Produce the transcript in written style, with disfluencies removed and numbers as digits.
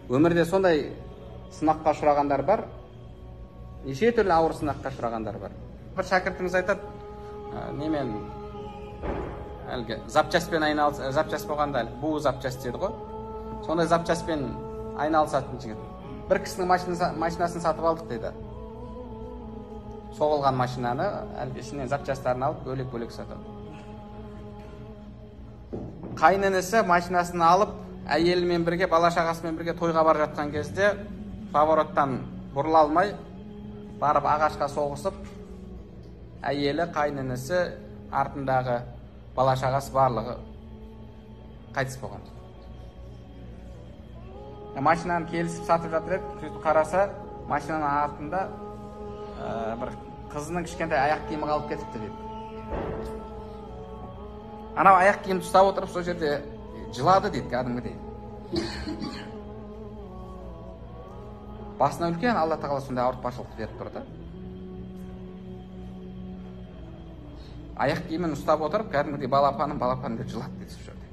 Өмірде сондай сынаққа ұшырағандар бар, неше түрлі ауыр сынаққа ұшырағандар бар. Бір шәкіртіңіз айтады, немен әлгі запчаспен айналыс, запчас болғанда бу запчас деді ғой. Сондай запчаспен айналысатын жігіт. Бір кісінің машинасын сатып алдық дейді. Соғылған машинаны әлгі ішінен запчастарын алып бөлек-бөлек сатады. Қайненесі машинасын алып, әйелімен бірге, бала-шағасымен бірге тойға бар жатқан кезде повороттан бұрыла алмай, барып ағашқа соғысып, әйелі, қайненесі, артындағы бала-шағасы барлығы қайтыс болған. Машинаны келісіп сатып жатыр еді, сөйтіп қараса, машинаның артында бір қызының кішкентай аяқ киімі қалып кетіпті дейді. Анау аяқ киімді ұстап отырып, сол жерде жылады дейді, кәдімгідей. Басына үлкен Алла тағала сондай ауыртпашылықты беріп тұр да. Аяқ киімін ұстап отырып, кәдімгідей балапаным деп жылады дейді сол жерде.